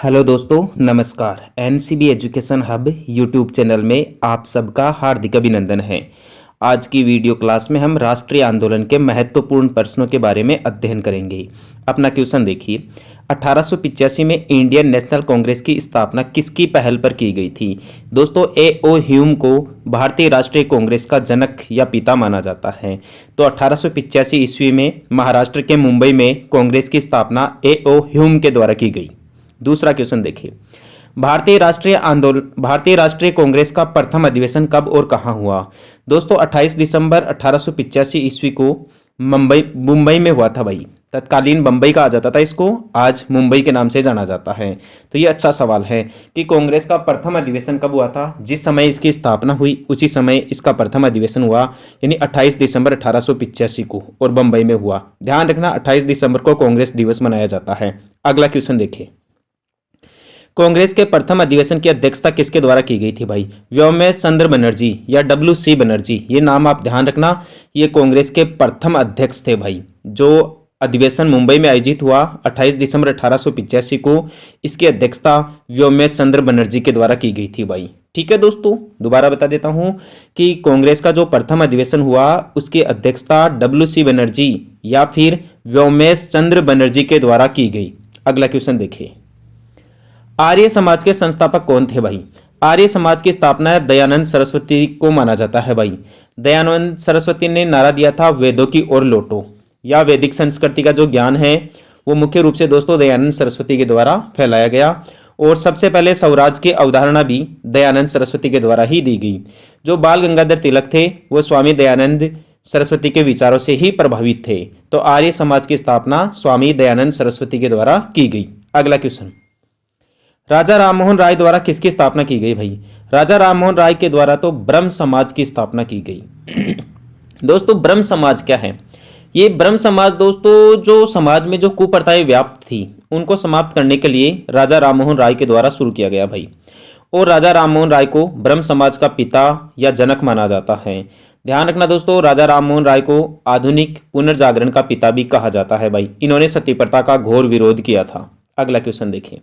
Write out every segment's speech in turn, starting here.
Hello दोस्तों, नमस्कार। NCB education hub YouTube channel में आप सबका हार्दिक अभिनंदन है। आज की वीडियो क्लास में हम राष्ट्रीय आंदोलन के महत्वपूर्ण प्रश्नों के बारे में अध्ययन करेंगे। अपना क्वेश्चन देखिए। 1885 में इंडियन नेशनल कांग्रेस की स्थापना किसकी पहल पर की गई थी? दोस्तों, ए.ओ. ह्यूम को भारतीय राष्ट्रीय कांग्रेस का जनक या पिता माना जाता है। तो 1885 ईस्वी में महाराष्ट्र के मुंबई में कांग्रेस की स्थापना ए.ओ. ह्यूम के द्वारा की गई। दूसरा क्वेश्चन देखिए। भारतीय राष्ट्रीय कांग्रेस का प्रथम अधिवेशन कब और कहां हुआ? दोस्तों, 28 दिसंबर 1885 ईस्वी को मुंबई में हुआ था भाई। तत्कालीन बम्बई कहा जाता था इसको, आज मुंबई के नाम से जाना जाता है। तो ये अच्छा सवाल है कि कांग्रेस का प्रथम अधिवेशन कब हुआ था। जिस समय इसकी स्थापना हुई उसी समय इसका प्रथम अधिवेशन हुआ, यानी 28 दिसंबर 1885 को, और बम्बई में हुआ। ध्यान रखना, 28 दिसंबर को कांग्रेस दिवस मनाया जाता है। अगला क्वेश्चन देखिए। कांग्रेस के प्रथम अधिवेशन की अध्यक्षता किसके द्वारा की गई थी भाई? व्योमेश चंद्र बनर्जी या डब्ल्यू.सी. बनर्जी, ये नाम आप ध्यान रखना। ये कांग्रेस के प्रथम अध्यक्ष थे भाई। जो अधिवेशन मुंबई में आयोजित हुआ 28 दिसंबर 1885 को, इसकी अध्यक्षता व्योमेश चंद्र बनर्जी के द्वारा की गई थी भाई। ठीक है दोस्तों, दोबारा बता देता हूं कि कांग्रेस का जो प्रथम अधिवेशन हुआ उसकी अध्यक्षता डब्ल्यू.सी. बनर्जी या फिर व्योमेश चंद्र बनर्जी के द्वारा की गई। अगला क्वेश्चन देखिए। आर्य समाज के संस्थापक कौन थे भाई? आर्य समाज की स्थापना दयानंद सरस्वती को माना जाता है भाई। दयानंद सरस्वती ने नारा दिया था, वेदों की ओर लौटो, या वैदिक संस्कृति का जो ज्ञान है वो मुख्य रूप से दोस्तों दयानंद सरस्वती के द्वारा फैलाया गया। और सबसे पहले स्वराज की अवधारणा भी दयानंद सरस्वती के द्वारा ही दी गई। जो बाल गंगाधर तिलक थे वो स्वामी दयानंद सरस्वती के विचारों से ही प्रभावित थे। तो आर्य समाज की स्थापना स्वामी दयानंद सरस्वती के द्वारा की गई। अगला क्वेश्चन। राजा राममोहन राय द्वारा किसकी स्थापना की गई भाई? राजा राममोहन राय के द्वारा तो ब्रह्म समाज की स्थापना की गई। दोस्तों, ब्रह्म समाज क्या है? ये ब्रह्म समाज दोस्तों जो समाज में जो कुप्रथाएं व्याप्त थी उनको समाप्त करने के लिए राजा राममोहन राय के द्वारा शुरू किया गया भाई। और राजा राममोहन राय को ब्रह्म समाज का पिता या जनक माना जाता है। ध्यान रखना दोस्तों, राजा राममोहन राय को आधुनिक पुनर्जागरण का पिता भी कहा जाता है भाई। इन्होंने सती प्रथा का घोर विरोध किया था। अगला क्वेश्चन देखिए।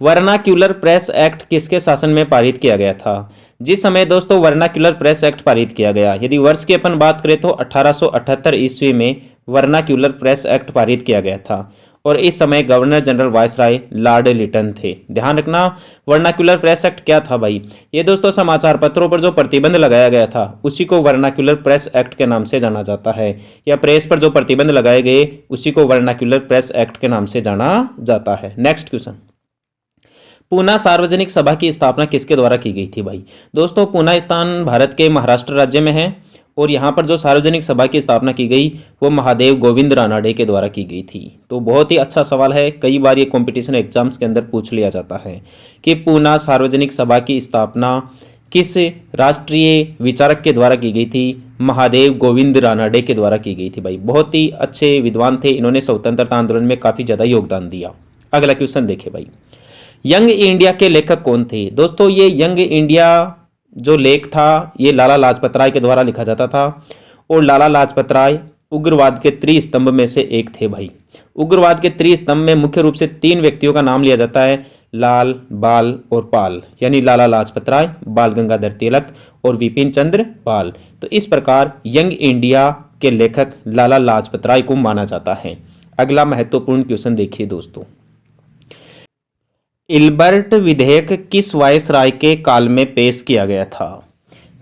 वर्नाक्यूलर प्रेस एक्ट किसके शासन में पारित किया गया था? जिस समय दोस्तों वर्नाक्यूलर प्रेस एक्ट पारित किया गया, यदि वर्ष की अपन बात करें तो 1878 ईस्वी में वर्नाक्यूलर प्रेस एक्ट पारित किया गया था। और इस समय governor general viceroy lord Lytton थे। ध्यान रखना, वर्नाक्यूलर प्रेस एक्ट क्या था भाई? ये दोस्तों समाचार पत्रों पर जो प्रतिबंध लगाया गया था उसी को वर्नाक्यूलर प्रेस एक्ट के नाम से जाना जाता है, या प्रेस पर जो प्रतिबंध लगाए गए उसी को वर्नाक्यूलर प्रेस एक्ट के नाम से जाना जाता है। Next question. पूना सार्वजनिक सभा की स्थापना किसके द्वारा की गई थी भाई? दोस्तों, पूना स्थान भारत के महाराष्ट्र राज्य में है और यहाँ पर जो सार्वजनिक सभा की स्थापना की गई वो महादेव गोविंद रानडे के द्वारा की गई थी। तो बहुत ही अच्छा सवाल है, कई बार ये कंपटीशन एग्जाम्स के अंदर पूछ लिया जाता है कि पूना सार्वजनिक सभा की स्थापना किस राष्ट्रीय विचारक के द्वारा की गई थी? महादेव गोविंद रानडे के द्वारा की गई थी भाई। बहुत ही अच्छे विद्वान थे, इन्होंने स्वतंत्रता आंदोलन में काफ़ी ज़्यादा योगदान दिया। अगला क्वेश्चन देखिए भाई। यंग इंडिया के लेखक कौन थे? दोस्तों, ये यंग इंडिया जो लेख था ये लाला लाजपत राय के द्वारा लिखा जाता था। और लाला लाजपत राय उग्रवाद के त्रिस्तंभ में से एक थे भाई। उग्रवाद के त्रिस्तंभ में मुख्य रूप से 3 व्यक्तियों का नाम लिया जाता है, लाल, बाल और पाल, यानी लाला लाजपत राय, बाल गंगाधर तिलक और विपिन चंद्र पाल। तो इस प्रकार यंग इंडिया के लेखक लाला लाजपत राय को माना जाता है। अगला महत्वपूर्ण क्वेश्चन देखिए दोस्तों। इल्बर्ट विधेयक किस वायसराय के काल में पेश किया गया था?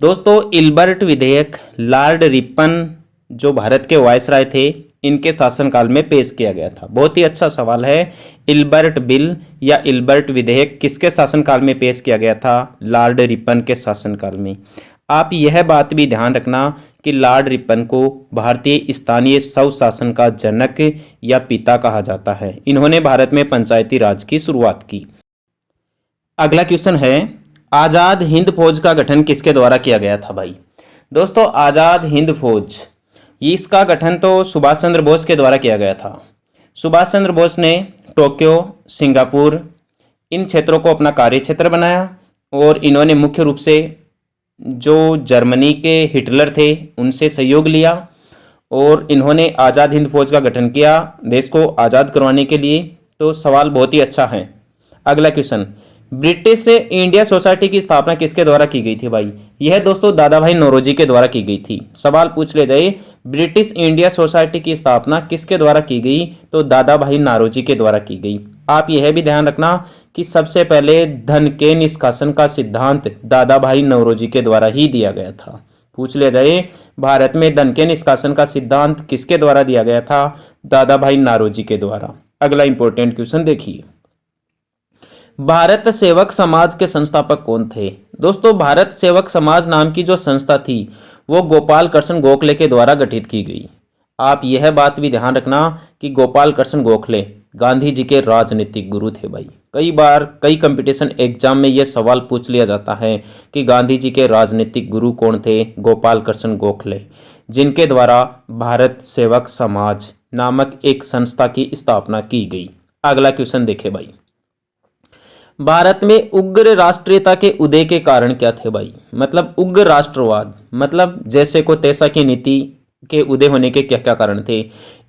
दोस्तों, इल्बर्ट विधेयक लॉर्ड रिपन जो भारत के वायसराय थे इनके शासनकाल में पेश किया गया था। बहुत ही अच्छा सवाल है। इल्बर्ट बिल या इल्बर्ट विधेयक किसके शासनकाल में पेश किया गया था? लॉर्ड रिपन के शासनकाल में। आप यह बात भी ध्यान रखना कि लॉर्ड रिपन को भारतीय स्थानीय स्वशासन का जनक या पिता कहा जाता है। इन्होंने भारत में पंचायती राज की शुरुआत की। अगला क्वेश्चन है, आज़ाद हिंद फौज का गठन किसके द्वारा किया गया था भाई? दोस्तों, आज़ाद हिंद फौज इसका गठन तो सुभाष चंद्र बोस के द्वारा किया गया था। सुभाष चंद्र बोस ने टोक्यो, सिंगापुर इन क्षेत्रों को अपना कार्य क्षेत्र बनाया। और इन्होंने मुख्य रूप से जो जर्मनी के हिटलर थे उनसे सहयोग लिया और इन्होंने आज़ाद हिंद फौज का गठन किया देश को आज़ाद करवाने के लिए। तो सवाल बहुत ही अच्छा है। अगला क्वेश्चन, ब्रिटिश इंडिया सोसाइटी की स्थापना किसके द्वारा की गई थी भाई? यह दोस्तों दादा भाई नौरोजी के द्वारा की गई थी। सवाल पूछ ले जाए, ब्रिटिश इंडिया सोसाइटी की स्थापना किसके द्वारा की गई? तो दादा भाई नौरोजी के द्वारा की गई। आप यह भी ध्यान रखना कि सबसे पहले धन के निष्कासन का सिद्धांत दादा भाई नौरोजी के द्वारा ही दिया गया था। पूछ लिया जाए, भारत में धन के निष्कासन का सिद्धांत किसके द्वारा दिया गया था? दादा भाई नौरोजी के द्वारा। अगला इंपॉर्टेंट क्वेश्चन देखिए, भारत सेवक समाज के संस्थापक कौन थे? दोस्तों भारत सेवक समाज नाम की जो संस्था थी वो गोपाल कृष्ण गोखले के द्वारा गठित की गई। आप यह बात भी ध्यान रखना कि गोपाल कृष्ण गोखले गांधी जी के राजनीतिक गुरु थे भाई। कई बार कई कंपटीशन एग्जाम में यह सवाल पूछ लिया जाता है कि गांधी जी के राजनीतिक गुरु कौन थे? गोपाल कृष्ण गोखले, जिनके द्वारा भारत सेवक समाज नामक एक संस्था की स्थापना की गई। अगला क्वेश्चन देखे भाई, भारत में उग्र राष्ट्रीयता के उदय के कारण क्या थे भाई? मतलब उग्र राष्ट्रवाद, मतलब जैसे को तैसा की नीति के उदय होने के क्या क्या कारण थे?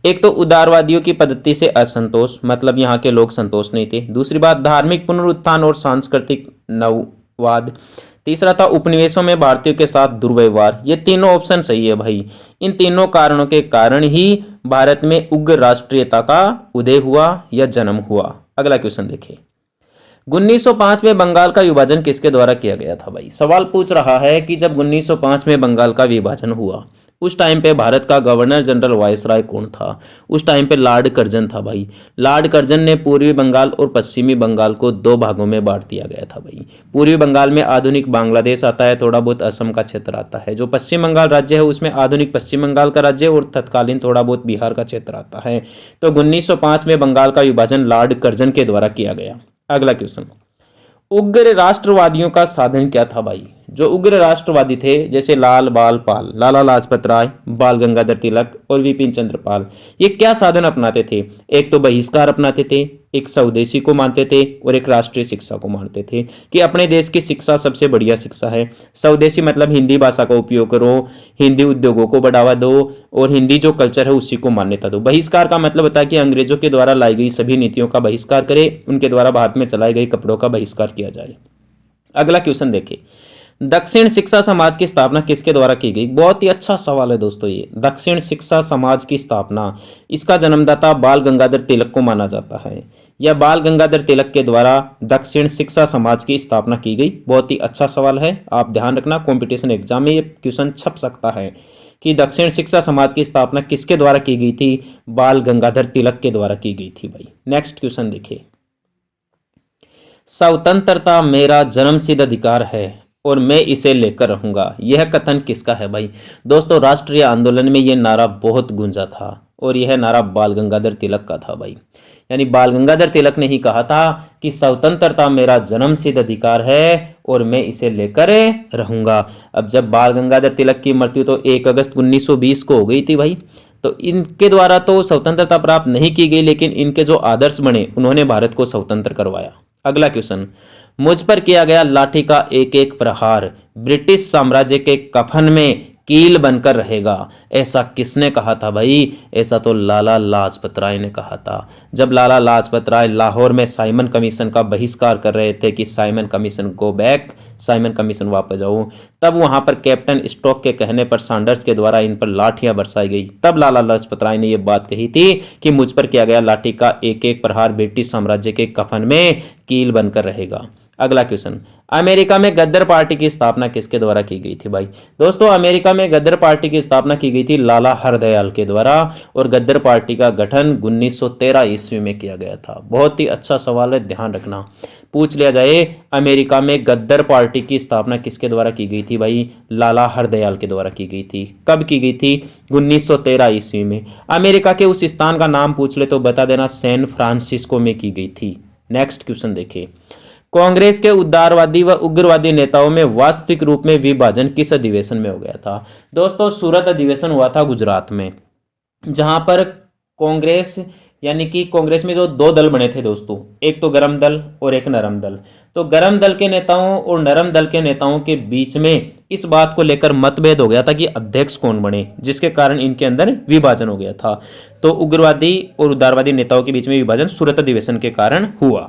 एक तो उदारवादियों की पद्धति से असंतोष, मतलब यहाँ के लोग संतोष नहीं थे। दूसरी बात, धार्मिक पुनरुत्थान और सांस्कृतिक नववाद। तीसरा था उपनिवेशों में भारतीयों के साथ दुर्व्यवहार। ये तीनों ऑप्शन सही है भाई। इन तीनों कारणों के कारण ही भारत में उग्र राष्ट्रीयता का उदय हुआ या जन्म हुआ। अगला क्वेश्चन देखिए, 1905 में बंगाल का विभाजन किसके द्वारा किया गया था भाई? सवाल पूछ रहा है कि जब 1905 में बंगाल का विभाजन हुआ उस टाइम पे भारत का गवर्नर जनरल वायसराय कौन था? उस टाइम पे लॉर्ड कर्जन था भाई। लॉर्ड कर्जन ने पूर्वी बंगाल और पश्चिमी बंगाल को दो भागों में बांट दिया गया था भाई। पूर्वी बंगाल में आधुनिक बांग्लादेश आता है, थोड़ा बहुत असम का क्षेत्र आता है। जो पश्चिम बंगाल राज्य है उसमें आधुनिक पश्चिम बंगाल का राज्य और तत्कालीन थोड़ा बहुत बिहार का क्षेत्र आता है। तो 1905 में बंगाल का विभाजन लॉर्ड कर्जन के द्वारा किया गया। अगला क्वेश्चन, उग्र राष्ट्रवादियों का साधन क्या था भाई? जो उग्र राष्ट्रवादी थे जैसे लाल बाल पाल, लाला लाजपत राय, बाल गंगाधर तिलक और विपिन चंद्र पाल, ये क्या साधन अपनाते थे? एक तो बहिष्कार अपनाते थे, एक स्वदेशी को मानते थे और एक राष्ट्रीय शिक्षा को मानते थे कि अपने देश की शिक्षा सबसे बढ़िया शिक्षा है। स्वदेशी मतलब हिंदी भाषा का उपयोग करो, हिंदी उद्योगों को बढ़ावा दो और हिंदी जो कल्चर है उसी को मान्यता दो। बहिष्कार का मतलब होता है कि अंग्रेजों के द्वारा लाई गई सभी नीतियों का बहिष्कार करें, उनके द्वारा भारत में चलाए गए कपड़ों का बहिष्कार किया जाए। अगला क्वेश्चन देखिए, दक्षिण शिक्षा समाज की स्थापना किसके द्वारा की गई? बहुत ही अच्छा सवाल है दोस्तों ये। दक्षिण शिक्षा समाज की स्थापना, इसका जन्मदाता बाल गंगाधर तिलक को माना जाता है। यह बाल गंगाधर तिलक के द्वारा दक्षिण शिक्षा समाज की स्थापना की गई। बहुत ही अच्छा सवाल है, आप ध्यान रखना, कंपटीशन एग्जाम में ये क्वेश्चन छप सकता है कि दक्षिण शिक्षा समाज की स्थापना किसके द्वारा की गई थी? बाल गंगाधर तिलक के द्वारा की गई थी भाई। नेक्स्ट क्वेश्चन देखिए, स्वतंत्रता मेरा जन्मसिद्ध अधिकार है और मैं इसे लेकर रहूंगा, यह कथन किसका है भाई? दोस्तों राष्ट्रीय आंदोलन में यह नारा बहुत गूंजा था और यह नारा बाल गंगाधर तिलक का था भाई। यानी बाल गंगाधर तिलक ने ही कहा था कि स्वतंत्रता मेरा जन्मसिद्ध अधिकार है और मैं इसे लेकर रहूंगा। अब जब बाल गंगाधर तिलक की मृत्यु तो 1 अगस्त 1920 को हो गई थी भाई, तो इनके द्वारा तो स्वतंत्रता प्राप्त नहीं की गई, लेकिन इनके जो आदर्श बने उन्होंने भारत को स्वतंत्र करवाया। अगला क्वेश्चन, मुझ पर किया गया लाठी का एक एक प्रहार ब्रिटिश साम्राज्य के कफन में कील बनकर रहेगा, ऐसा किसने कहा था भाई? ऐसा तो लाला लाजपत राय ने कहा था। जब लाला लाजपत राय लाहौर में साइमन कमीशन का बहिष्कार कर रहे थे कि Simon commission go back, Simon commission वापस जाओ, तब वहां पर कैप्टन स्टॉक के कहने पर सैंडर्स के द्वारा इन पर लाठियां बरसाई गई। तब लाला लाजपत राय ने यह बात कही थी कि मुझ पर किया गया लाठी का एक एक प्रहार ब्रिटिश साम्राज्य के कफन में कील बनकर रहेगा। अगला क्वेश्चन, अमेरिका में गद्दर पार्टी की स्थापना किसके द्वारा की गई थी भाई? दोस्तों अमेरिका में गद्दर पार्टी की स्थापना की गई थी लाला हरदयाल के द्वारा और गद्दर पार्टी का गठन 1913 ईस्वी में किया गया था। बहुत ही अच्छा सवाल है, ध्यान रखना। पूछ लिया जाए अमेरिका में गद्दर पार्टी की स्थापना किसके द्वारा की गई थी भाई? लाला हरदयाल के द्वारा की गई थी। कब की गई थी? 1913 ईस्वी में। अमेरिका के उस स्थान का नाम पूछ ले तो बता देना, सैन फ्रांसिस्को में की गई थी। नेक्स्ट क्वेश्चन देखिए, कांग्रेस के उदारवादी व उग्रवादी नेताओं में वास्तविक रूप में विभाजन किस अधिवेशन में हो गया था? दोस्तों सूरत अधिवेशन हुआ था गुजरात में, जहां पर कांग्रेस यानी कि कांग्रेस में जो दो दल बने थे दोस्तों, एक तो गरम दल और एक नरम दल। तो गरम दल के नेताओं और नरम दल के नेताओं के बीच में इस बात को लेकर मतभेद हो गया था कि अध्यक्ष कौन बने, जिसके कारण इनके अंदर विभाजन हो गया था। तो उग्रवादी और उदारवादी नेताओं के बीच में विभाजन सूरत अधिवेशन के कारण हुआ।